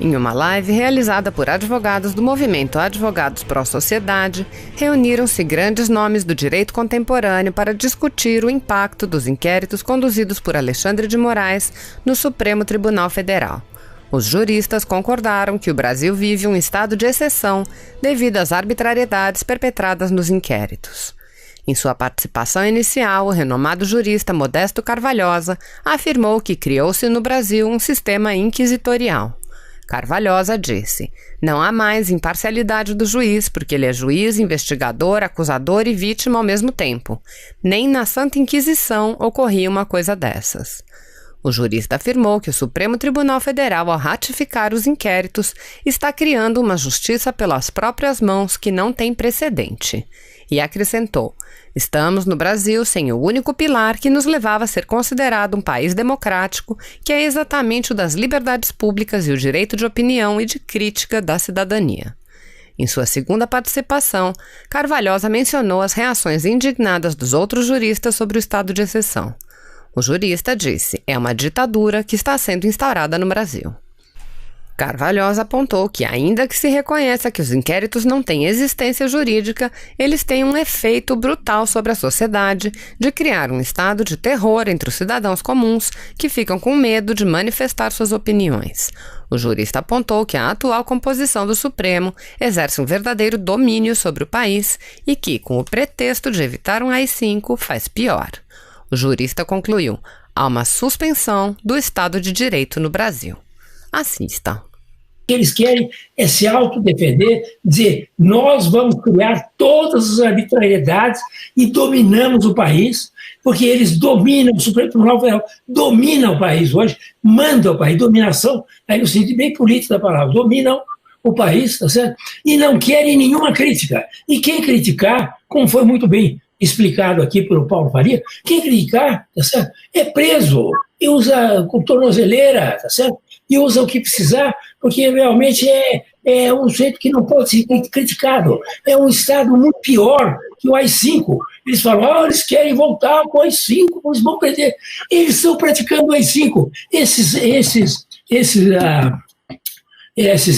Em uma live realizada por advogados do movimento Advogados Pró-Sociedade, reuniram-se grandes nomes do direito contemporâneo para discutir o impacto dos inquéritos conduzidos por Alexandre de Moraes no Supremo Tribunal Federal. Os juristas concordaram que o Brasil vive um estado de exceção devido às arbitrariedades perpetradas nos inquéritos. Em sua participação inicial, o renomado jurista Modesto Carvalhosa afirmou que criou-se no Brasil um sistema inquisitorial. Carvalhosa disse: "Não há mais imparcialidade do juiz, porque ele é juiz, investigador, acusador e vítima ao mesmo tempo. Nem na Santa Inquisição ocorria uma coisa dessas." O jurista afirmou que o Supremo Tribunal Federal, ao ratificar os inquéritos, está criando uma justiça pelas próprias mãos que não tem precedente. E acrescentou: "Estamos no Brasil sem o único pilar que nos levava a ser considerado um país democrático, que é exatamente o das liberdades públicas e o direito de opinião e de crítica da cidadania." Em sua segunda participação, Carvalhosa mencionou as reações indignadas dos outros juristas sobre o estado de exceção. O jurista disse: "É uma ditadura que está sendo instaurada no Brasil." Carvalhosa apontou que, ainda que se reconheça que os inquéritos não têm existência jurídica, eles têm um efeito brutal sobre a sociedade de criar um estado de terror entre os cidadãos comuns que ficam com medo de manifestar suas opiniões. O jurista apontou que a atual composição do Supremo exerce um verdadeiro domínio sobre o país e que, com o pretexto de evitar um AI-5, faz pior. O jurista concluiu: "Há uma suspensão do Estado de Direito no Brasil." Assista. O que eles querem é se autodefender, dizer: nós vamos criar todas as arbitrariedades e dominamos o país, porque eles dominam, o Supremo Tribunal Federal domina o país hoje, manda o país, dominação, aí no sentido bem político da palavra, dominam o país, tá certo? E não querem nenhuma crítica. E quem criticar, como foi muito bem explicado aqui pelo Paulo Faria, quem criticar, tá certo? É preso, e usa com tornozeleira, tá certo? E usa o que precisar, porque realmente é um jeito que não pode ser criticado. É um Estado muito pior que o AI-5. Eles falam: eles querem voltar com o AI-5, eles vão perder. Eles estão praticando o AI-5. Esses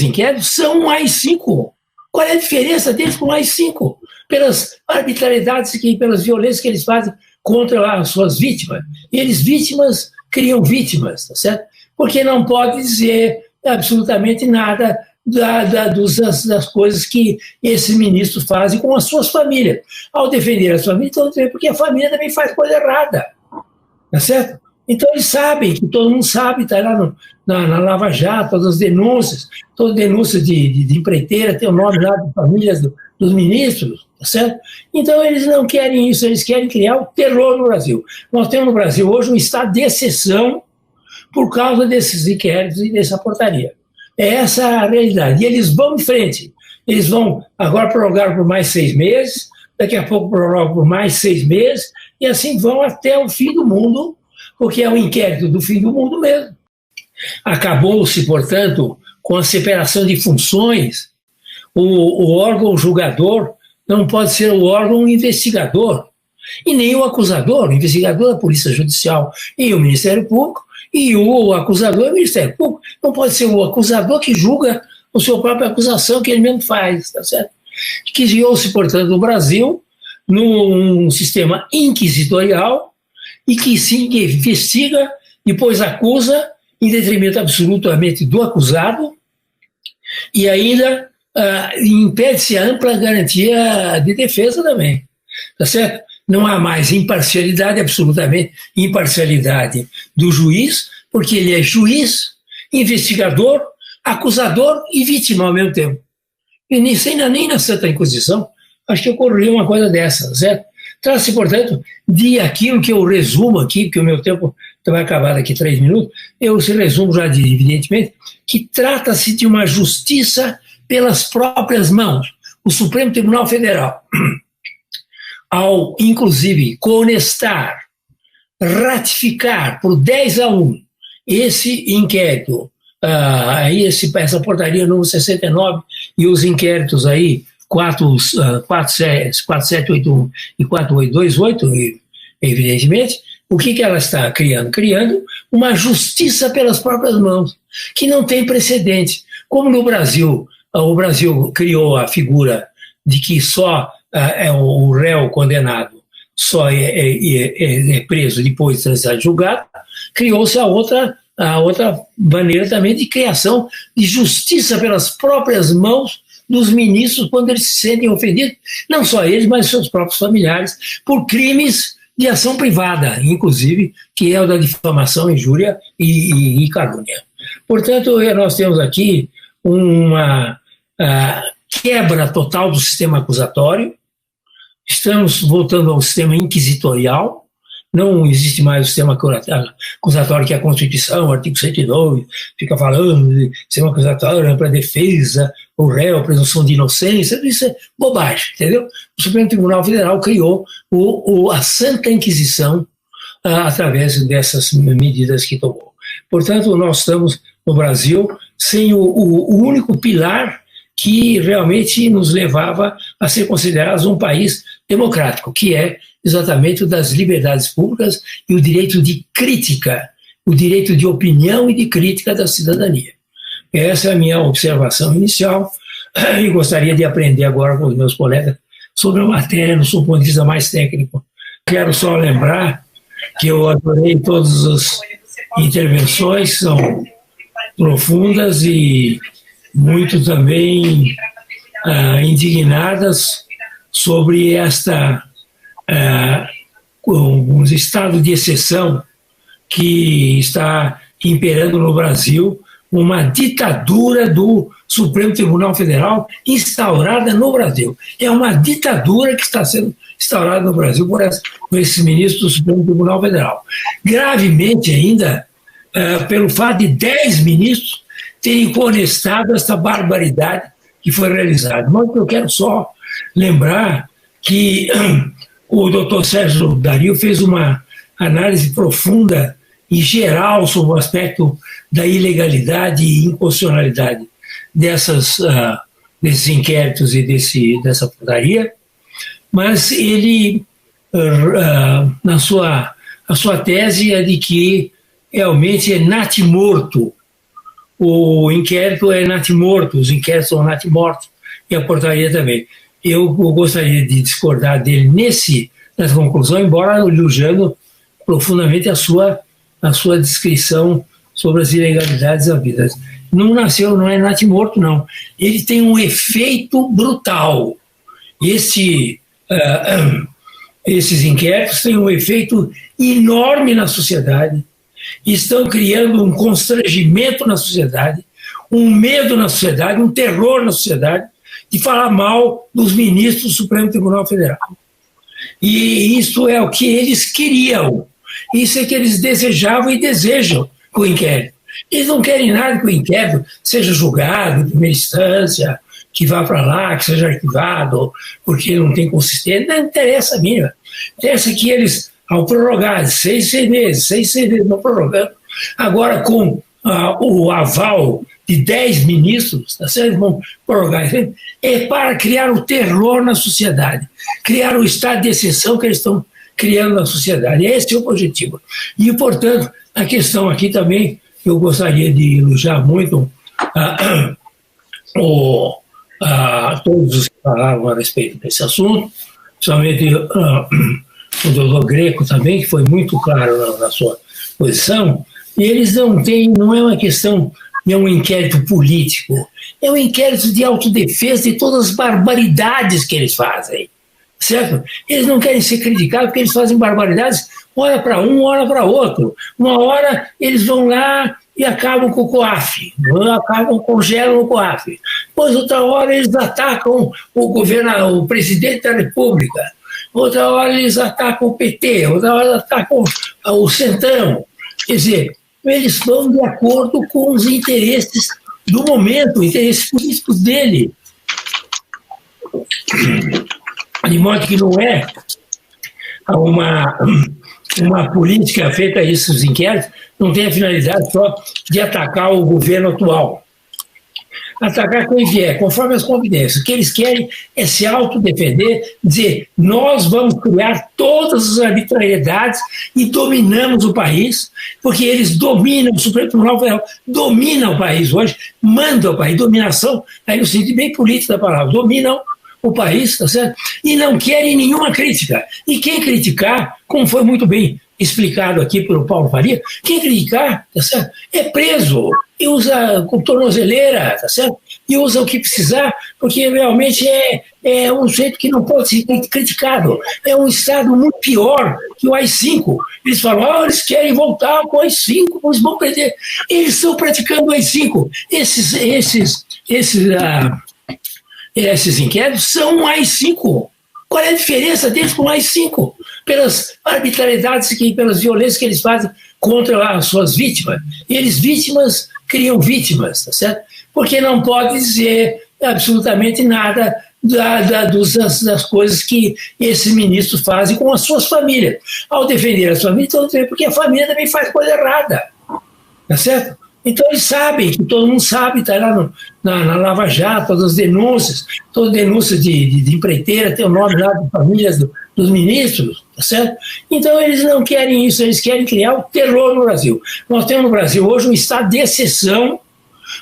inquéritos são um AI-5. Qual é a diferença deles com o AI-5? Pelas arbitrariedades e pelas violências que eles fazem contra as suas vítimas. E eles, vítimas, criam vítimas, tá certo? Porque não pode dizer absolutamente nada das coisas que esses ministros fazem com as suas famílias. Ao defender as famílias, estão dizendo porque a família também faz coisa errada, tá certo? Então eles sabem, que todo mundo sabe, está lá na Lava Jato, todas as denúncias de empreiteira, tem o nome lá de famílias dos ministros, tá certo? Então eles não querem isso, eles querem criar o terror no Brasil. Nós temos no Brasil hoje um estado de exceção por causa desses inquéritos e dessa portaria. É essa a realidade. E eles vão em frente. Eles vão agora prorrogar por mais 6 meses, daqui a pouco prorrogam por mais 6 meses, e assim vão até o fim do mundo, porque é o inquérito do fim do mundo mesmo. Acabou-se, portanto, com a separação de funções. O órgão julgador não pode ser o órgão investigador, e nem o acusador. O investigador é a Polícia Judicial e o Ministério Público, e o acusador é o Ministério Público. Não pode ser o acusador que julga a sua própria acusação que ele mesmo faz, tá certo? Criou-se, portanto, no Brasil, num sistema inquisitorial, e que se investiga, depois acusa, em detrimento absolutamente do acusado, e ainda impede-se a ampla garantia de defesa também, tá certo? Não há mais imparcialidade, absolutamente imparcialidade do juiz, porque ele é juiz, investigador, acusador e vítima ao mesmo tempo. E nem na Santa Inquisição acho que ocorreria uma coisa dessa, certo? Trata-se, portanto, de aquilo que eu resumo aqui, porque o meu tempo vai acabar daqui 3 minutos, eu resumo já, evidentemente, que trata-se de uma justiça pelas próprias mãos. O Supremo Tribunal Federal, ao, inclusive, conestar, ratificar por 10-1 esse inquérito, essa portaria número 69 e os inquéritos aí 4781 e 4828, evidentemente, o que ela está criando? Criando uma justiça pelas próprias mãos, que não tem precedente. Como no Brasil, o Brasil criou a figura de que só o réu condenado só é preso depois de transitar de julgado, criou-se a outra maneira também de criação de justiça pelas próprias mãos dos ministros quando eles se sentem ofendidos, não só eles, mas seus próprios familiares, por crimes de ação privada, inclusive, que é o da difamação, injúria e calúnia. Portanto, nós temos aqui uma quebra total do sistema acusatório, estamos voltando ao sistema inquisitorial, não existe mais o sistema acusatório que é a Constituição, o artigo 102, fica falando de sistema acusatório para defesa, o réu, a presunção de inocência, isso é bobagem, entendeu? O Supremo Tribunal Federal criou a Santa Inquisição através dessas medidas que tomou. Portanto, nós estamos no Brasil sem o único pilar que realmente nos levava a ser considerados um país democrático, que é exatamente o das liberdades públicas e o direito de crítica, o direito de opinião e de crítica da cidadania. Essa é a minha observação inicial e gostaria de aprender agora com os meus colegas sobre a matéria no seu ponto de vista mais técnico. Quero só lembrar que eu adorei todas as intervenções, são profundas e muito também indignadas sobre um estado de exceção que está imperando no Brasil, uma ditadura do Supremo Tribunal Federal instaurada no Brasil. É uma ditadura que está sendo instaurada no Brasil por esses ministros do Supremo Tribunal Federal. Gravemente ainda, pelo fato de 10 ministros terem conestado essa barbaridade que foi realizada. Mas eu quero só lembrar que o doutor Sérgio Dario fez uma análise profunda e geral sobre o aspecto da ilegalidade e inconstitucionalidade desses inquéritos e dessa putaria, mas ele, a sua tese é de que realmente é natimorto. O inquérito é natimorto, os inquéritos são natimortos, e a portaria também. Eu gostaria de discordar dele nessa conclusão, embora elogiando profundamente a sua descrição sobre as ilegalidades havidas. Não é natimorto, não. Ele tem um efeito brutal. Esses inquéritos têm um efeito enorme na sociedade, estão criando um constrangimento na sociedade, um medo na sociedade, um terror na sociedade, de falar mal dos ministros do Supremo Tribunal Federal. E isso é o que eles queriam, isso é que eles desejavam e desejam com o inquérito. Eles não querem nada que o inquérito seja julgado em primeira instância, que vá para lá, que seja arquivado, porque não tem consistência. Não interessa a mínima. Interessa que eles, ao prorrogar 6 meses, não prorrogando, agora com o aval de 10 ministros, tá certo? Vão prorrogar, é para criar o terror na sociedade, criar o estado de exceção que eles estão criando na sociedade. Esse é o objetivo. E, portanto, a questão aqui também, eu gostaria de elogiar muito todos os que falaram a respeito desse assunto, principalmente o doutor Greco também, que foi muito claro na sua posição. E eles não é uma questão, não é um inquérito político, é um inquérito de autodefesa de todas as barbaridades que eles fazem, certo? Eles não querem ser criticados porque eles fazem barbaridades, hora para um, hora para outro. Uma hora eles vão lá e acabam com o COAF, congelam o COAF. Depois, outra hora, eles atacam o presidente da República. Outra hora, eles atacam o PT. Outra hora, atacam o Centrão. Quer dizer, eles vão de acordo com os interesses do momento, interesses políticos dele. De modo que não é uma política feita a esses inquéritos, não tem a finalidade só de atacar o governo atual. atacar quem vier, conforme as convidências. O que eles querem é se autodefender, dizer, nós vamos criar todas as arbitrariedades e dominamos o país, porque eles dominam, o Supremo Tribunal Federal domina o país hoje, manda o país, dominação, aí no sentido bem político da palavra, dominam o país, tá certo? E não querem nenhuma crítica. E quem criticar, como foi muito bem explicado aqui pelo Paulo Faria, quem criticar, tá certo? É preso e usa com tornozeleira, tá certo? E usa o que precisar, porque realmente é um jeito que não pode ser criticado. É um Estado muito pior que o AI-5. Eles falam, eles querem voltar com o AI-5, eles vão perder. Eles estão praticando o AI-5. Esses inquéritos são um AI-5. Qual é a diferença deles com o AI-5? Pelas arbitrariedades e pelas violências que eles fazem contra as suas vítimas. E eles, vítimas, criam vítimas, tá certo? Porque não pode dizer absolutamente nada das coisas que esses ministros fazem com as suas famílias. Ao defender as famílias, porque a família também faz coisa errada, tá certo? Então eles sabem, que todo mundo sabe, está lá na Lava Jato, todas as denúncias, toda denúncia de empreiteira tem o nome lá de famílias dos ministros, tá certo? Então eles não querem isso, eles querem criar o terror no Brasil. Nós temos no Brasil hoje um estado de exceção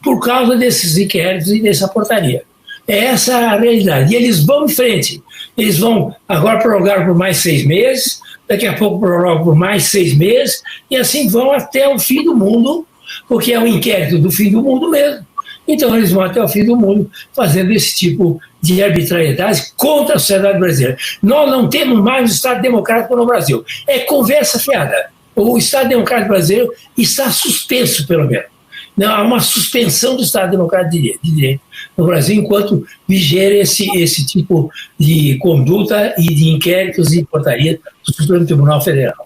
por causa desses inquéritos e dessa portaria. Essa é a realidade. E eles vão em frente. Eles vão agora prorrogar por mais 6 meses, daqui a pouco prorrogam por mais 6 meses, e assim vão até o fim do mundo, porque é um inquérito do fim do mundo mesmo. Então eles vão até o fim do mundo fazendo esse tipo de arbitrariedade contra a sociedade brasileira. Nós não temos mais um Estado democrático no Brasil. É conversa fiada. O Estado democrático brasileiro está suspenso, pelo menos. Não, há uma suspensão do Estado democrático de direito no Brasil enquanto viger esse tipo de conduta e de inquéritos e portarias do Supremo Tribunal Federal.